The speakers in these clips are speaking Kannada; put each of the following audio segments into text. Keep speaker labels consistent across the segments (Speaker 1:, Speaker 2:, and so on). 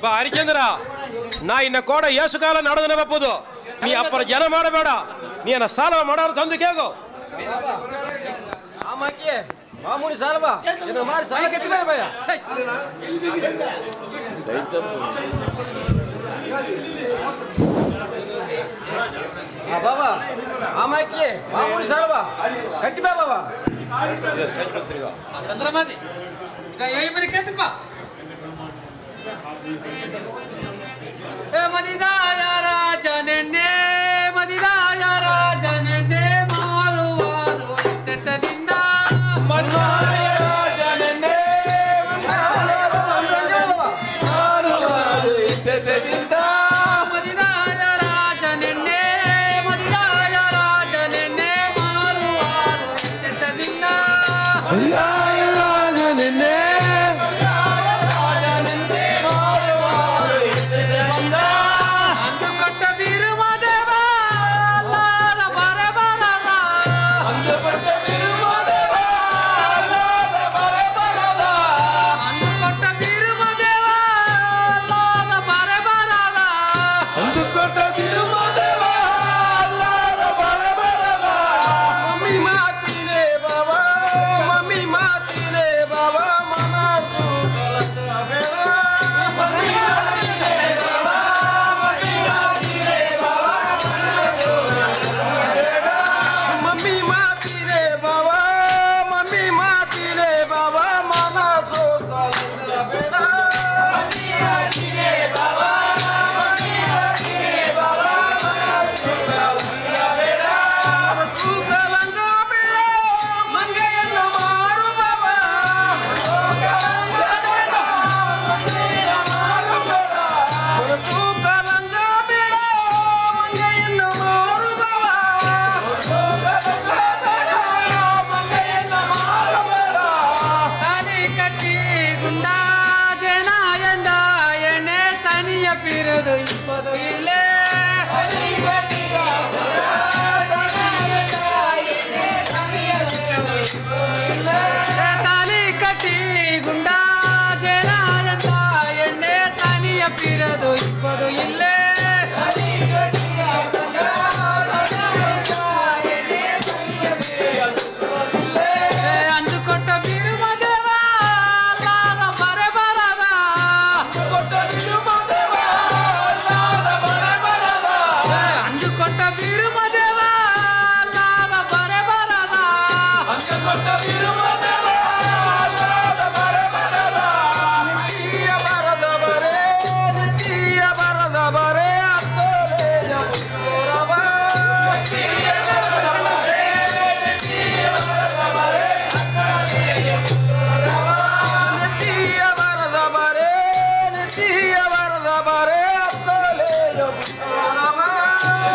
Speaker 1: ಬಾ ಹರಿಚಂದ್ರ, ನಾ ಇನ್ನ ಕೋಡ ಏಸು ಕಾಲ ನಡೆದನೆ ಬಪ್ಪುದು. ನೀ ಅಪ್ಪರ ಜನ ಮಾಡಬೇಡ, ನೀನ ಸಾಲ ಮಾಡೋರು ತಂದು ಕೇಗೋ.
Speaker 2: ಮಾಮೂಲಿ ಸಾಲ ಬಾ ಮಾಡಿ ಸಾಲ ಕೆತ್ತಿದ್ದಾರೆ ಭಯ. ಬಾಬಾ ಆಮಾಕಿ ಮಾಮೂಲಿ ಸಾಲ ಬಾ ಕಟ್ಟಿ ಬಾ ಬಾಬಾ.
Speaker 3: ಚಂದ್ರಮಾದಿ ಈಗ ಕೇತಪ್ಪ ಮದಿದಾಯ ರಾಜನೆನ್ನೆ ಮದಿದಾಯ ರಾಜನೆನ್ನೆ ಮಾರುವಾದು ಎತ್ತೆತ್ತದಿಂದ ಮದಿದಾಯ ರಾಜನೆನ್ನೆ ಮಾರುವಾದು ಎತ್ತೆತ್ತದಿಂದ ಮದಿದಾಯ ರಾಜನೆನ್ನೆ ಮದಿದಾಯ ರಾಜನೆನ್ನೆ ಮಾರುವಾದು ಎತ್ತೆತ್ತದಿಂದ ಮದಿದಾಯ ರಾಜನೆನ್ನೆ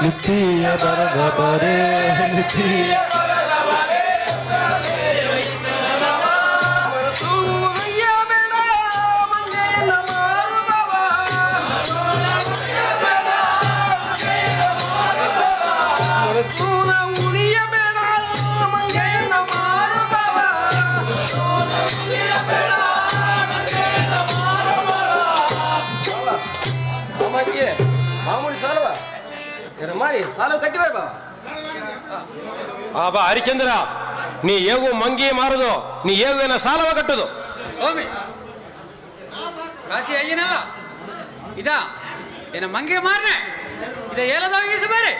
Speaker 4: ನಿತ್ಯ ಬರದ ಬರೆ ನಿತ್ಯ
Speaker 2: ಮಾಮೂಲಿ ಸಾಲವಾ ಮಾಡಿ ಸಾಲ ಕಟ್ಟಿ ಬರ
Speaker 1: ಬಾ ಬಾ ಹರಿಚಂದ್ರ, ನೀ ಹೇಗೂ ಮಂಗಿ ಮಾರದು, ನೀ ಹೇಗೂ ಏನ ಸಾಲವ ಕಟ್ಟುದು.
Speaker 3: ಸ್ವಾಮಿ ಕಾಶಿ ಅಯ್ಯನಲ್ಲ ಇದ ಏನ ಮಂಗೆ ಮಾರ್ನೆ ಇದ ಏಲದವಗಿಸ ಬೇರೆ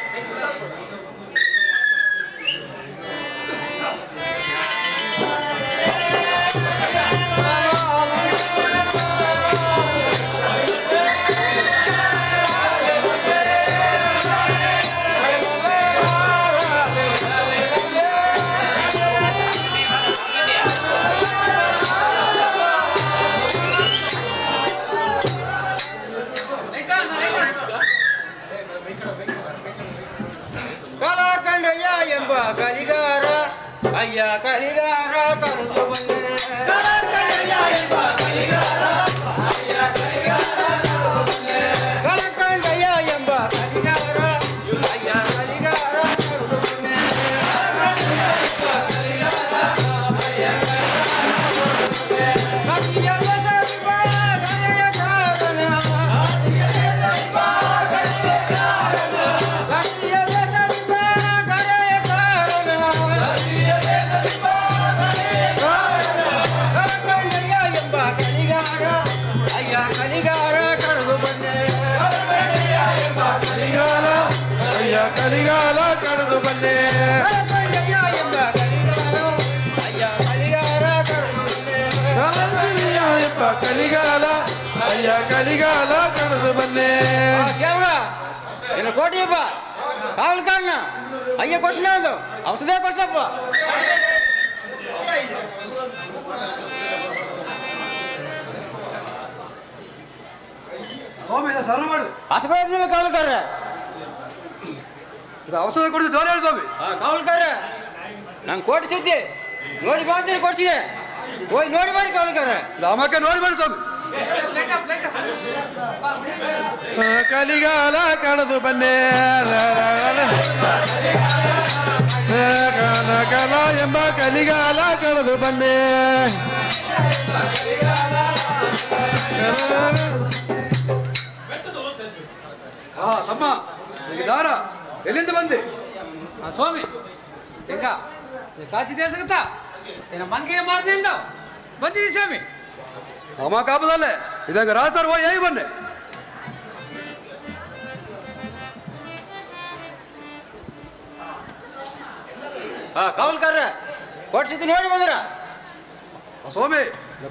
Speaker 3: ಕಲಿಗಾರ ಅಯ್ಯ ಕಲಿಗಾರ ಕರುದು ಬಂದೆ ಕಲಕಂಡಯ್ಯ ಎಂಬ ಕಲಿಗಾರ ಅಯ್ಯ ಕಲಿಗಾರ ಕರುದು ಬಂದೆ ಕಲಿಯ ಸರಿಪ ಗಳೆಯ ಕಾರಣ
Speaker 4: ಕಲಿಗಾಲ ಅಯ್ಯ ಕಲಿಗಾಲ ಕಳೆದು ಬನ್ನಿ
Speaker 2: ಸೇವಗ ಏನು ಕೋಟಿಯಪ್ಪ ಕಾವಲು ಕಾರಣ ಅಯ್ಯ ಕೊಡ್ಸಿನ ಅದು ಔಷಧ ಕೊಡ್ಸಪ್ಪ
Speaker 5: ಸ್ವಾಮಿ ಸರಳ ಮಾಡು
Speaker 2: ಆಸ್ಪತ್ರೆ ಕಾವಲುಕಾರ
Speaker 5: ಇದು ಔಷಧ ಕೊಡಿಸಿ ಜೋರ ಹೇಳಿ ಸ್ವಾಮಿ
Speaker 2: ಕಾವಲುಕಾರ ನಂಗೆ ಕೋಟಿ ಸುದ್ದಿ ನೋಡಿ ಬಾ ಅಂತೇಳಿ ಕೊಡ್ಸಿದೆ ಹೋಗಿ ನೋಡಿ ಬಾರಿ ಕಾವಲುಕಾರ
Speaker 5: ಇದು ಅಮ್ಮಕ್ಕೆ ನೋಡಿ ಮಾಡಿ ಸ್ವಾಮಿ
Speaker 4: ಕಲಿಗಾಲ ಕಳೆದು ಬನ್ನಿ ಕಲ ಎಂಬ ಕಲಿಗಾಲ ಕಳೆದು ಬನ್ನಿ
Speaker 5: ಹಾ ತಮ್ಮ ನಿನಗೆ ದಾರ ಎಲ್ಲಿಂದ ಬಂದೆ
Speaker 3: ಸ್ವಾಮಿ ಹೆಂಗ ಕಾಶಿ ದೇಶಗತ್ತ ಏನ ಮಂಗೆ ಮಾರ್ನಿಂದ ಬಂದಿದ್ದೀವಿ ಸ್ವಾಮಿ
Speaker 5: ಅಮ್ಮ ಕಾಪದಲ್ಲೇ ಇದಾಗ ರಾಸರ್ ಹೋಗಿ ಹೇಗೆ ಬಂದೆ
Speaker 2: ಕಾವಲುಕಾರ ಕೊಡ್ಸಿದ್ದು ನೋಡಿ ಬಂದ್ರ
Speaker 5: ಸ್ವಾಮಿ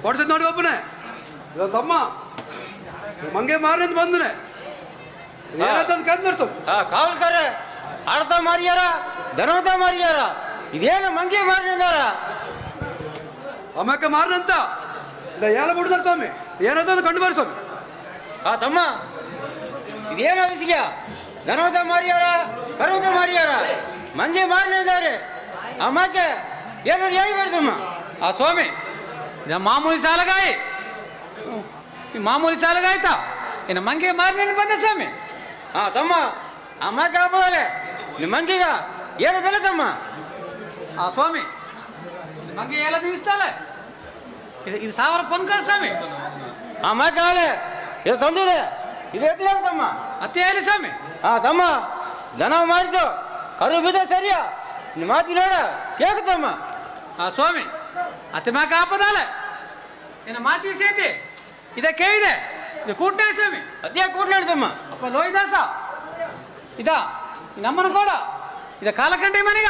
Speaker 5: ಕೊಡ್ಸಿದ್ ನೋಡಿ ಒಬ್ಬನೇ ಇದು ತಮ್ಮ ಮಂಗೆ ಮಾರಿನಿಂದ ಬಂದನೆ ಏನಂತ ಕದ್ ಬರ್ಸು
Speaker 2: ಕಾವಲುಕಾರ ಅರ್ಧ ಮಾರಿಯಾರ ಧನವತ ಮಾರಿಯಾರ ಇದೇನು ಮಂಗೆ ಮಾರಿದಾರ
Speaker 5: ಅಮ್ಮಕ್ಕೆ ಮಾರನಂತ ಇದು ಹೇಳ ಬಿಡ್ದಾರ ಸ್ವಾಮಿ ಏನಂತ ಕಂಡು ಬಾರ ಸ್ವಾಮಿ
Speaker 2: ತಮ್ಮ ಇದೇನು ಅನಿಸಿಕ ಧನವತ ಮಾರಿಯಾರ ಕರ್ವತ ಮಾರಿಯಾರ ಮಂಗೆ ಮಾರಿದ್ದಾರೆ ಆ ಮಾತೆ ಏನು ಹೇಗೆ ಬರ್ತಮ್ಮ
Speaker 3: ಸ್ವಾಮಿ ಇದು ಮಾಮೂಲಿ ಸಾಲಗಾಯಿ ಈ ಮಾಮೂಲಿ ಸಾಲಗಾಯ್ತಾ ಏನ ಮಂಗೆ ಮಾರ್ನಿಂದ ಬಂದೆ ಸ್ವಾಮಿ
Speaker 2: ತಮ್ಮ ಆ ಮಾತೆ ಹಾಕೋದಲ್ಲೇ ನಿಮ್ಮ ಮಂಗಿಗ ಏನು ಬೆಲೆ ತಮ್ಮ
Speaker 3: ಸ್ವಾಮಿ ಇದು ಮಂಗೆ ಎಲ್ಲ ಇಷ್ಟಲ್ಲ ಇದು ಸಾವಿರ ಪೊನ್ಕ ಸ್ವಾಮಿ
Speaker 2: ಆ ಮಾತೆ ಹಾಲೆ ಇದು ತಂದಿದೆ ಇದು ಎತ್ತಿಲ್ಲ ತಮ್ಮ
Speaker 3: ಅತ್ತೆ ಹೇಳಿ ಸ್ವಾಮಿ
Speaker 2: ತಮ್ಮ ದನ ಮಾಡಿದ್ದು ಕರು ಬಿದ್ದ ಸರಿಯಾ ನಿಮ್ಮ ಮಾತಿ ನೋಡ ಕೇಳ್ತಮ್ಮ
Speaker 3: ಸ್ವಾಮಿ ಅತ್ತೆ ಮ್ಯಾಕ ಹಾಪದಲ್ಲ ಏನ ಮಾತಿ ಸೇತಿ ಇದ ಕೇಳಿದೆ ಇದು ಕೂಟ್ನೆ ಸ್ವಾಮಿ
Speaker 2: ಅದೇ ಕೂಡ್ಲಾಡ್ತಮ್ಮ
Speaker 3: ಅಪ್ಪ ಲೋಹಿದಾಸ ಇದ ನಮ್ಮನ ಕೂಡ ಇದ ಕಾಲಕಂಠಿ ಮನೆಗ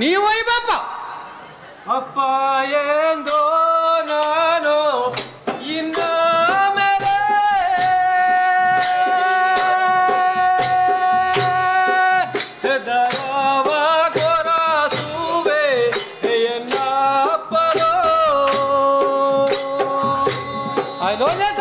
Speaker 3: ನೀವು ಹೋಯ್ ಬಾಪ
Speaker 1: ಅಪ್ಪ ಎಂದೋ ನಾನು ಇನ್ನ ಮೇಲೆ ದರವ ಕೊರಸುವೆ ಎನ್ನಪ್ಪರೋ
Speaker 3: ಲೋಹಿದಾಸ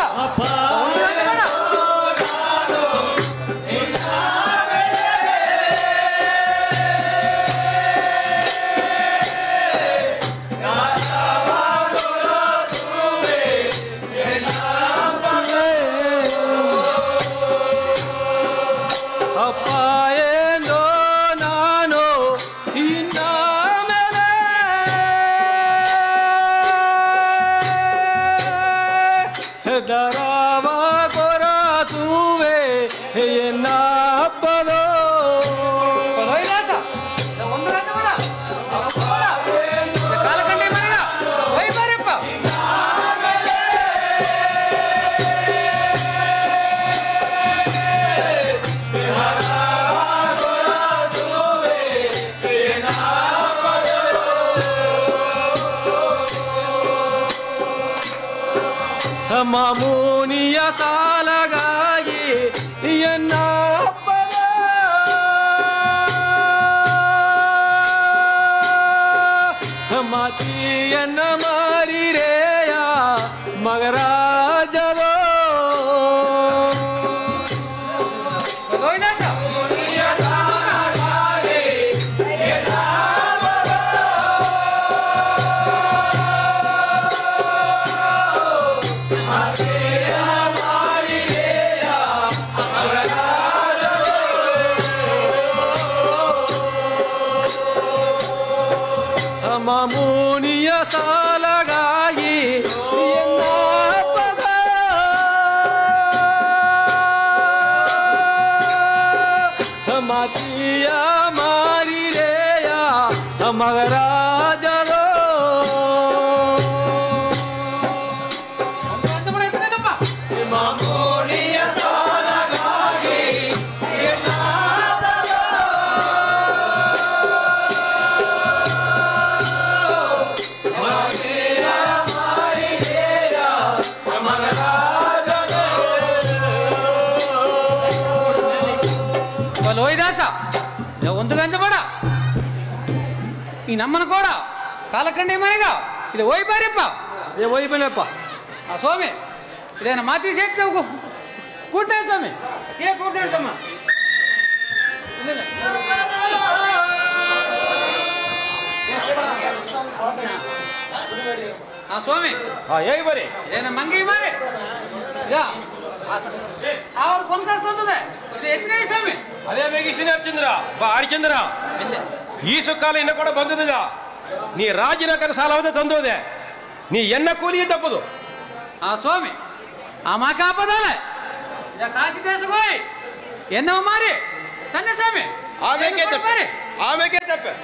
Speaker 1: ಅಪ್ಪ ಎಂದೋ ನಾನು ಇನ್ನ ಮೇಲೆ ದರವ ಕೊರಸುವೆ ಎನ್ನಪ್ಪರೋ
Speaker 3: ಲೋಹಿದಾಸ ಒಂದು ಗಂಟೆ ಬೇಡ ಕಾಲಕಂಠಿ ಮನೆಗ ಹೋಯ್ ಬಾರಪ್ಪ
Speaker 1: ಮಾಮೂನಿಯ ಸಾಲಗಾಗಿ ಎನ್ನಪ್ಪನ ಮಾತಿಯನ್ನ ಮಾರಿರೆಯ ಮಗರಾಜವೋ
Speaker 3: ಲೋಹಿದಾಸ
Speaker 1: ಮಾಮೂನಿಯ ಸಾಲಗಾಗಿ ಎನ್ನಪ್ಪನ ಮಾತಿಯ ಮಾರಿರೆಯ ಮಗರಾಜರೋ
Speaker 3: ಒಂದು ಗಂಟೆ ಬೇಡ ಇತ್ತೇನಪ್ಪ
Speaker 1: ಮಾಮೂನಿಯ ಸಾಲಗಾಗಿ
Speaker 3: ನಮ್ಮನ ಕೂಡ ಕಾಲಕಂಡಿ ಮನೆಗ ಇದು ಹೋಯ್ ಬಾರಿಪ್ಪ
Speaker 2: ಅದೇ ಹೋಯ್ ಬನ್ನಪ್ಪ
Speaker 3: ಆ ಸ್ವಾಮಿ ಇದೇನ ಮಾತಿ ಸೇರ್ತೇವೆ ಕೂಟ ಸ್ವಾಮಿ
Speaker 2: ಕೂಟ ತಮ್ಮ
Speaker 3: ಆ ಸ್ವಾಮಿ
Speaker 1: ಹೇಗೆ ಬರೀ
Speaker 3: ಏನ ಮಂಗಿ ಮಾರೆ ಅವ್ರು ಕೊಂಕಸ್ತದೆ ಇದು ಎತ್ತನೇ ಸ್ವಾಮಿ
Speaker 1: ಅದೇ ಬೇಗಿಸಿನ ಹರಿಚಂದ್ರ ಬಾ ಹರಿಚಂದ್ರ ಈಸು ಕಾಲ ಇನ್ನ ಕೂಡ ಬಂದದುಗ ನೀ ರಾಜಿನ ಸಾಲವದೆ ತಂದೋದೆ ನೀ ಎನ್ನ ಕೂಲಿಗೆ ತಪ್ಪದು
Speaker 3: ಆ ಸ್ವಾಮಿ ಆ ಮಾಕಾಪದಲ್ಲ ಕಾಶಿ ದೇಶಗೋಯ್ ಎನ್ನವ ಮಾರಿ ತನ್ನೆ ಸ್ವಾಮಿ
Speaker 1: ಆಮೇಲೆ ತಪ್ಪೆ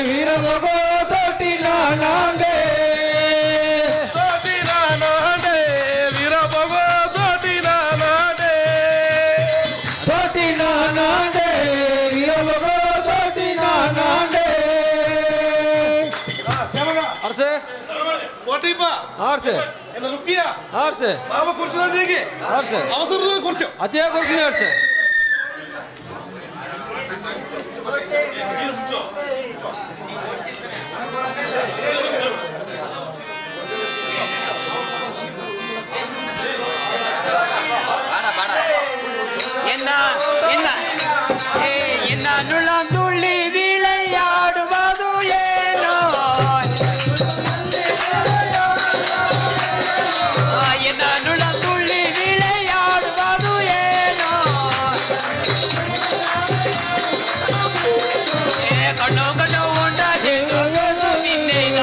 Speaker 4: ವೀರ
Speaker 6: ಆರ್ಸೆ
Speaker 1: ಎಲ್ಲ ರುಕ್ಕಿಯ
Speaker 6: ಆರ್ಸೆ
Speaker 1: ಮಾವ ಕುರ್ಚಿನ ಹೇಗೆ
Speaker 6: ಆರ್ಸೆ
Speaker 1: ಅವಸರದ ಕುರ್ಚು
Speaker 6: ಅದೇ ಕುರ್ಚಿ ಆರ್ಸೆ
Speaker 7: ತುಳ್ಳಿ ವಿಳೆಯಾಡುವುದು ಏನೋ ನುಳ ತುಳ್ಳಿ ವಿಳೆಯಾಡುವುದು ಏನೋ ಕಣ್ಣು ಕಣ್ಣು ಉಂಡ ನಿನ್ನೆಗ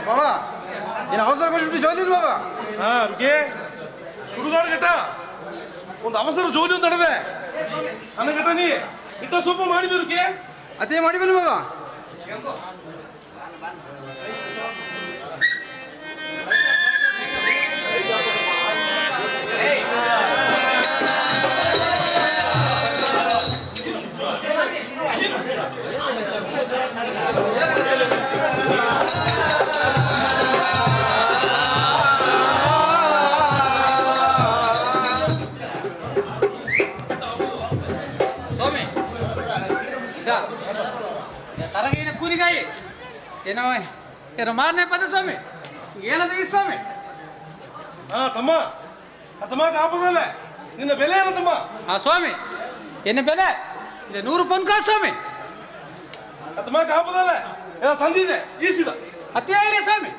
Speaker 4: ಬಾಬಾ ಏನು ಅವಸರ ಕೊಟ್ಟು ಜೋಲಿ ಬಾಬಾ
Speaker 1: ರುಕೆ ಸುಡುಗಾಡು ಘಟ್ಟ ಒಂದು ಅವಸರ ಜೋಲಿ ಅಂತ ನಡೆದೆ ನನ್ನ ಘಟ್ಟ ನೀ ಇಟ್ಟ ಸೂಪ ಮಾಡಿ ರುಕೆ
Speaker 4: ಅದೇ ಮಾಡಿ ಬನ್ನಿ ಬಾಬಾ
Speaker 3: ತರಗೇನ ಕೂಲಿಗಾಯಿ ಏನೋ ಏನೋ ಮಾರನೇ ಪದ ಸ್ವಾಮಿ ಏನದ ಈ ಸ್ವಾಮಿ
Speaker 1: ತಮ್ಮ ತಮ್ಮ ಕಾಪದಲ್ಲ ನಿನ್ನ ಬೆಲೆ ಏನು ತಮ್ಮ
Speaker 3: ಸ್ವಾಮಿ என்ன ಬೆಲೆ ಇದೆ 100 ಪೊನ್ಕ ಸ್ವಾಮಿ
Speaker 1: ತಮ್ಮ ಕಾಪದಲ್ಲ ಏನೋ ತಂದಿದೆ ಈಸಿದ
Speaker 3: ಅತ್ಯಾಗಿದೆ ಸ್ವಾಮಿ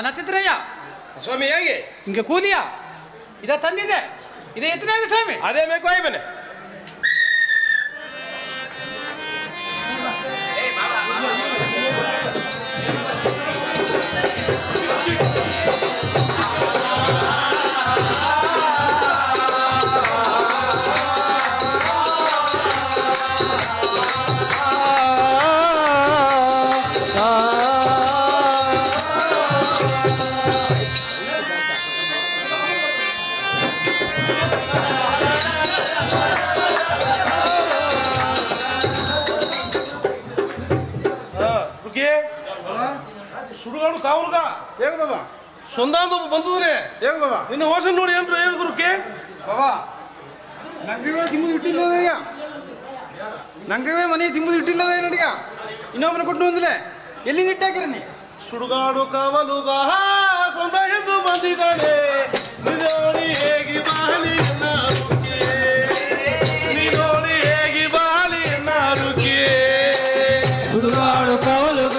Speaker 3: ನಕ್ಷತ್ರಯ್ಯ
Speaker 1: ಸ್ವಾಮಿ ಹೇಗೆ
Speaker 3: ಹಿಂಗೆ ಕೂಲಿಯ ಇದ ತಂದಿದೆ ಇದೆ ಎತ್ತನಾಗ ಸ್ವಾಮಿ
Speaker 1: ಅದೇ ಮೇಕು ಆಯ್ ಬನ್ನಿ ಸುಡುಗಾಡು ಕಾವಲ್ಗ
Speaker 4: ಹೇಗೆ ಬಾಬಾ
Speaker 1: ಸೊಂದಾಂದು ಬಂದದ್ರೆ
Speaker 4: ಹೇಗೆ ಬಾಬಾ
Speaker 1: ನಿನ್ನ ಹೋಸನ್ ನೋಡಿ ಏನ್ರು ಹೇಳ್ಗುರುಕ್ಕೆ
Speaker 4: ಬಾಬಾ ನಂಗೆ ತಿಂಬುದು ಇಟ್ಟಿಲ್ಲದಯ್ಯ ನಂಗೆ ಮನೆ ತಿಂಬುದು ಇಟ್ಟಿಲ್ಲದ ನಡಿಯ ಇನ್ನೊಬ್ಬನ ಕೊಟ್ಟು ಬಂದಿಲ್ಲ ಎಲ್ಲಿಂದ ಇಟ್ಟಾಕಿರ ನೀ
Speaker 1: ಸುಡುಗಾಡು ಕಾವಲುಗ ಸೊಂದ ಎಂದು ಬಂದಿದ್ದಾನೆ ನೋಡಿ ಹೇಗೆ ಬಾಲಿ ನಾರುಕೆ ನೋಡಿ ಹೇಗೆ ಬಾಲಿ ನಾರುಕೆ
Speaker 6: ಸುಡುಗಾಡು ಕಾವಲುಗ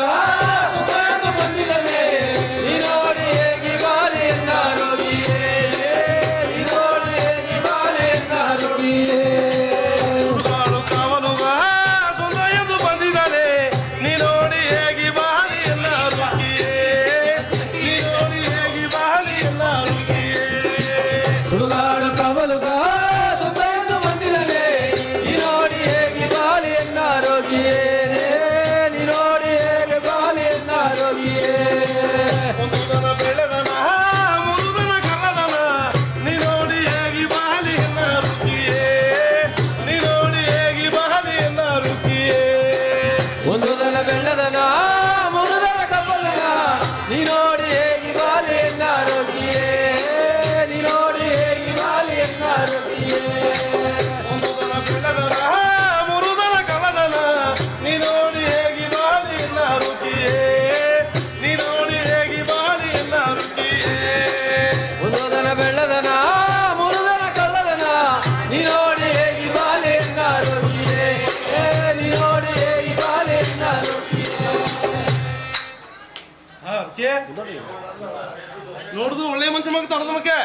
Speaker 1: ನೋಡಿದ್ರು ಒಳ್ಳೆ ಮನುಷ್ಯ ಮಗ ತಡದ ಮಕ್ಕೆ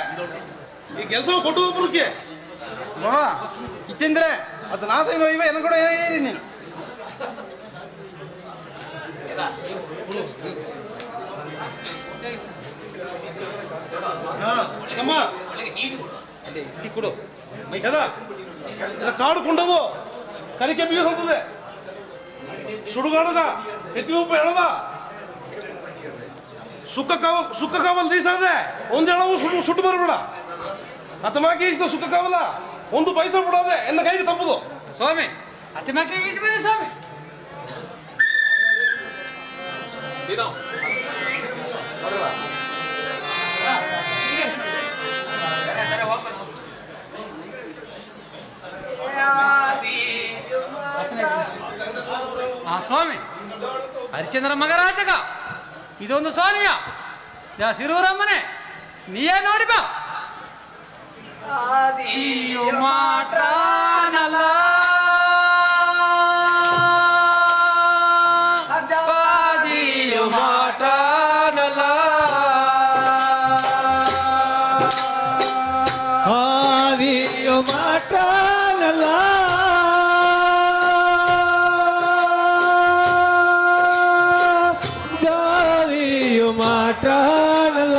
Speaker 1: ಈ ಕೆಲಸ ಕೊಟ್ಟು ಒಬ್ಬರಿಗೆ
Speaker 4: ಬಾಬಾ ಇತ್ತಂದ್ರೆ ಅದು ನಾಸ ಇವ ಎಲ್ಲ ಕೂಡ ಏರಿ ನೀನು
Speaker 3: ಕೊಡು
Speaker 1: ಕಾಡು ಕೊಂಡವು ಕರಿಕೆ ಬೀಗ ಹೋಗ್ತದೆ ಸುಡುಗಾಡುಗ ಎತ್ತಿ ಉಪ್ಪ ಹೇಳದ ಸುಕ್ಕ ಕಾವಲ್ ದೀಸ ಅದೇ ಒಂದು ಹೇಳವು ಸುಟ್ಟು ಬರಬೇಡ ಅತಮಾಕಿ ಸುಕ್ಕ ಕಾವಲ ಒಂದು ಪೈಸೆ ಬಿಡೋದೆ ಎನ್ನ ಕೈಗೆ ತಪ್ಪುದು
Speaker 3: ಸ್ವಾಮಿ ಅತಿಮಾಕಿ ಈಜು ಬನ್ನಿ ಸ್ವಾಮಿ ಸ್ವಾಮಿ ಹರಿಶ್ಚಂದ್ರ ಮಗರಾಜಗ ಇದೊಂದು ಸೋನಿಯ ಯಾ ಶಿರೂರಮ್ಮನೆ ನೀಯೇ ನೋಡಿ ಬಾ ಮಾಟನಲ್ಲ ಪಾದಿಯು ಮಾಟನಲ್ಲ
Speaker 6: ಆದಿಯು ಮಾಟನಲ್ಲ ಜಾದಿಯು ಮಾಟನಲ್ಲ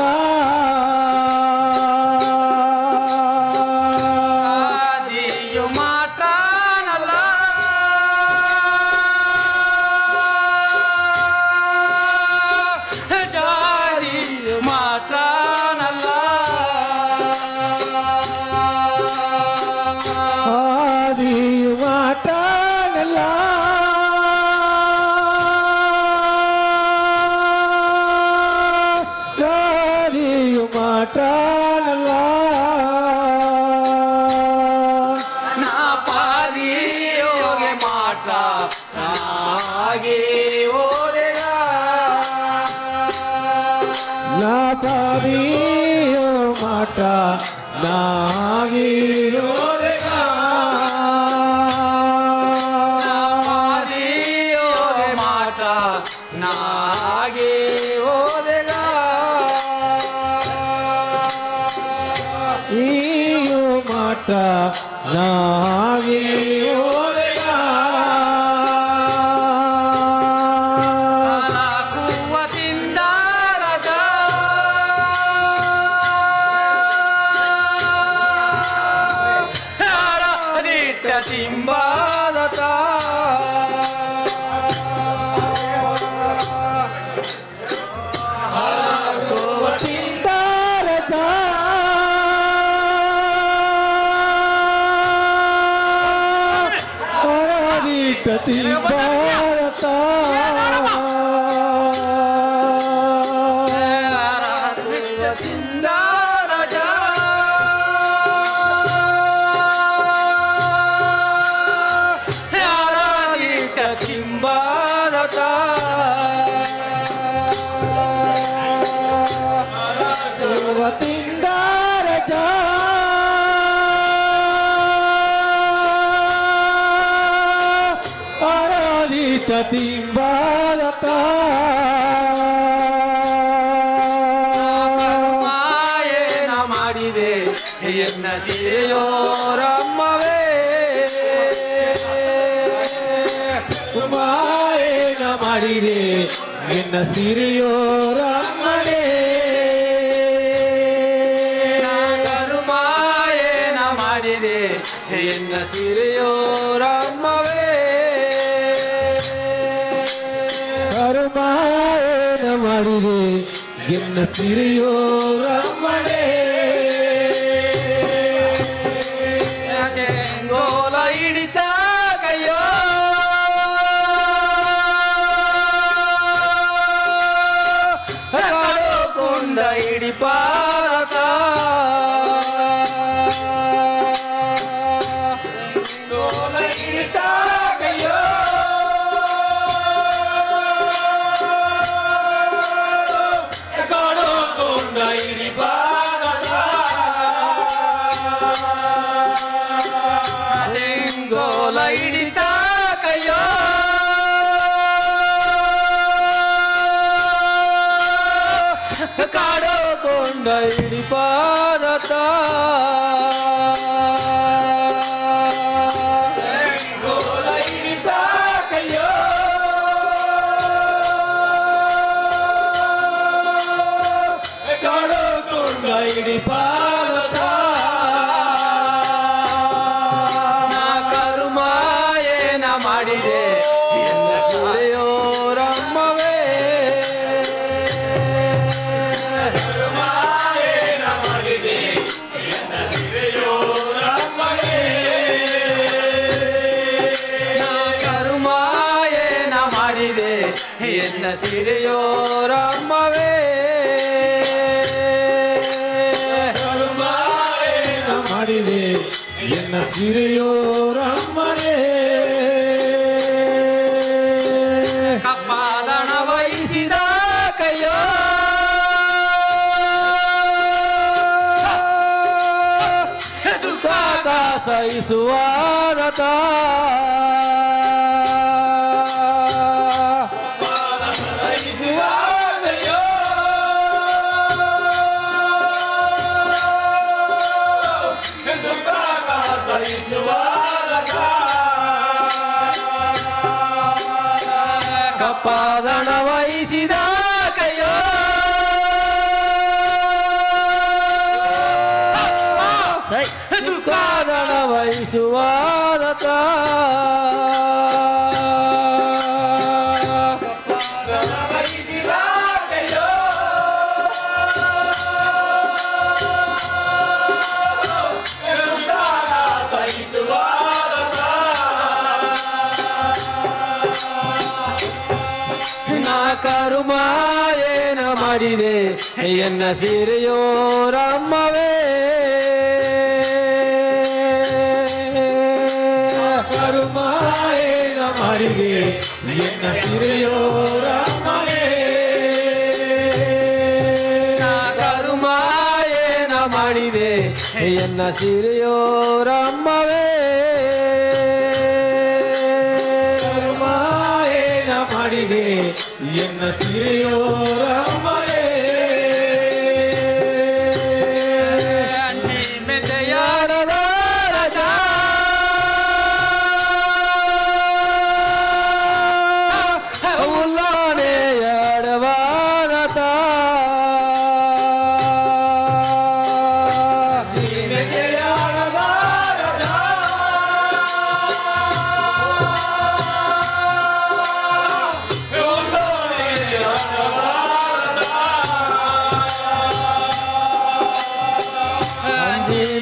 Speaker 3: ಮಾಯೇನ ಮಾಡಿದೆ ಎನ್ನ ಸಿರಿಯೋರಮ್ಮವೇ
Speaker 6: ಮಾಯೇನ ಮಾಡಿದೆ ಎನ್ನ ಸಿರಿಯೋರಮ್ಮನೇ
Speaker 3: ಮಾಯೇನ ಮಾಡಿದೆ ಎನ್ನ ಸಿರಿಯೋರಮ್ಮವೇ
Speaker 6: ಕರುಮಾಯೇನ ಮಾಡಿದೆ ಎನ್ನ ಸಿರಿಯೋರಮ್ಮನೇ
Speaker 3: ಚೆಂಗೋಲ ಹಿಡಿತ ಕೈಯೋ ಕುಂಡ ಹಿಡಿಪಾರತ ಗೋಲ ಹಿಡಿತ ಕೈಯೋ ಕೊಂಡ ಹಿಡಿಪಾರತ ಚೆಂಗೋಲ ಹಿಡಿತ ಕೈಯೋ
Speaker 6: ಕಾಡೋಕೊಂಡ ಹಿಡಿಪಾದತ ಗೋಲ ಹಿಡಿತ ಕೈಯೋ ಕಾಡೋಕೊಂಡ ಹಿಡಿಪಾದತ ನಾ ಕರ್ಮ ಏನ ಮಾಡಿದೆ ರಮ್ಮವೇ ಎನ್ನ ಸಿರೆಯೋ ರಮ್ಮವೇ ಮಾಡಿದೆ ಎನ್ನ ಸಿರೆಯೋ ರಮ್ಮನೇ ಕಪ್ಪಾದಣ ವಹಿಸಿದ ಕೈಯೋ ಸುಖ ಸಹಿಸುವಾದತ ಕಪ್ಪಾದಣ ವಹಿಸಿದ ಕೈಯೋ ಸುಖಾದಣ ವಹಿಸುವಾದತ ಕರುಮ ಏನ ಮಾಡಿದೆ ಎನ್ನ ಸಿರೆಯೋ ರಮ್ಮವೇ ಕರುಮ ಏನ ಮಾಡಿದೆ ಎನ್ನ ಸಿರೆಯೋ ರಮ್ಮವೇ ಕರುಮ ಏನ ಮಾಡಿದೆ ಎನ್ನ ಸಿರೆಯೋ ರಮ್ಮವೇ ಕರುಮ ಏನ ಮಾಡಿದೆ ಎನ್ನ ಸಿರೆಯೋ ರಮ್ಮವೇ ಅಂಜಿ ಮೆತೆಯಾಡದ ರಾಜ ಉಲ್ಲಾಣೆಯಾಡವಾದತ ಮೆತೆಯಾಡದ ರಾಜ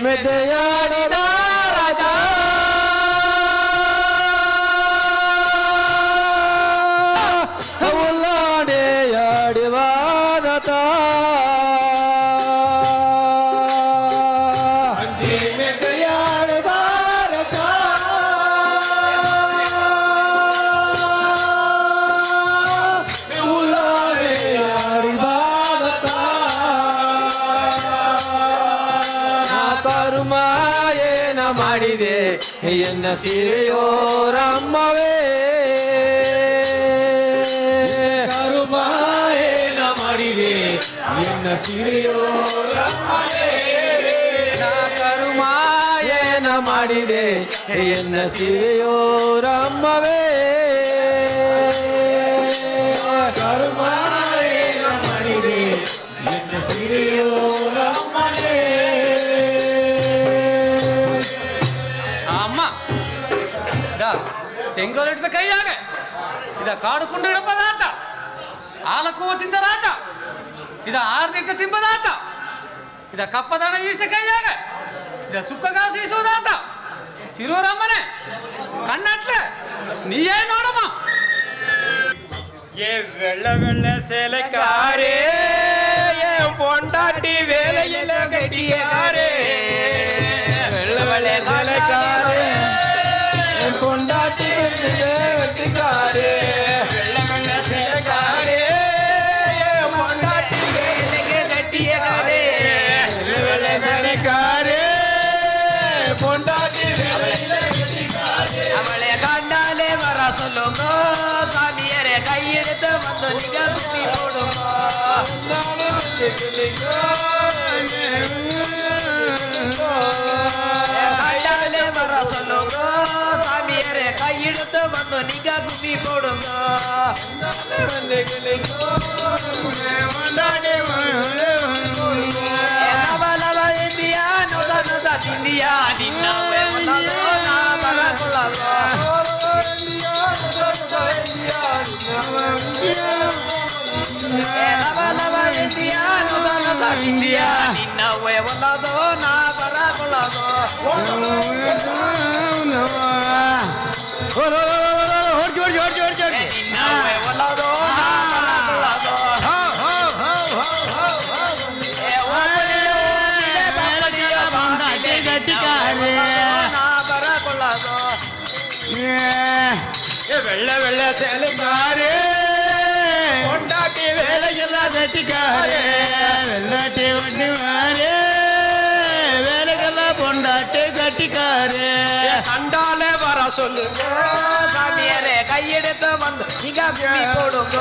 Speaker 6: ಮೆತೆಯಾಡಿದ ರಾಜ ಉಲ್ಲಾಣೆಯಾಡಿವಾದತ ಮೆತೆಯಾಡಿದ ರಾಜ ಉಲ್ಲಾಣೆಯಾಡಿವಾದತ ಕರ್ಮ ಏನ ಮಾಡಿದೆ ಎನ್ನ ಸಿರೆಯೋ ರಮ್ಮವೇ ಕರ್ಮ ಏನ ಮಾಡಿದೆ ಎನ್ನ ಸಿರೆಯೋ ರಮ್ಮವೇ ಕರ್ಮ ಏನ ಮಾಡಿದೆ ಎನ್ನ ಸಿರೆಯೋ ರಮ್ಮವೇ ಕರ್ಮ ಏನ ಮಾಡಿದೆ ಎನ್ನ ಸಿರೆಯೋ ರಮ್ಮನೇ
Speaker 3: ಸೆಂಗೋಲಿಡ್ದ ಕೈಯಾಗ ಇದ ಕಾಡುಕೊಂಡು ಇಡಪದಾತ ಆಲಕೂವ ತಿಂದ ರಾಜ ಇದ ಆರ್ದಿಟ್ಟ ತಿಂಬದಾತ ಇದ ಕಪ್ಪದಣ ಈಸ ಕೈಯಾಗ ಇದ ಸುಕ್ಕಗಾಸು ಈಸುವುದಾತ ಸಿರೂರಮ್ಮನೆ ಕಣ್ಣಟ್ಲೆ ನೀಯೇ ನೋಡಮ್ಮ
Speaker 1: ஏ வெள்ள வெள்ள சேலைக்காரே என் பொண்டாட்டி வேலையில கட்டியாரே வெள்ள வெள்ள சேலைக்காரே என் பொண்டாட்டி வெட்டிக்காரே வெள்ள வெள்ள சேலைக்காரே என் பொண்டாட்டி வேலைக்கு கட்டியாரே வெள்ள வெள்ள சேலைக்காரே பொண்டாட்டி வேலையில கட்டிக்காரே அவளை கண்டாலே வர சொல்லுங்க சாமியரே கையெடுத்து
Speaker 7: கையெடுத்து வந்து நீங்க கும்மி போடுங்க கண்டாலே வர சொல்லுங்க சாமியாரே கையெடுத்து வந்து நீங்க கும்மி போடுங்க நவலவ இந்தியா நொத நொத இந்தியா நின்னாவே வந்ததோ நான் வரக்குள்ளதோ நவலவ இந்தியா நொத நொத இந்தியா நின்னாவே வந்ததோ நான் வரக்குள்ளதோ நின்னாவே வந்ததோ நான் வரக்குள்ளதோ
Speaker 6: வெள்ள வெள்ள சேலைக்காரே கொண்டாட்டி வேலைக்கெல்லாம் கட்டிக்காரே வெள்ளாட்டி வண்டி மாறே வேலைக்கெல்லாம் பொண்டாட்டி கட்டிக்காரே
Speaker 1: கண்டாலே வர சொல்லுங்க
Speaker 7: சாமியாரே கையெடுத்து வந்து நீங்க கும்மி போடுங்க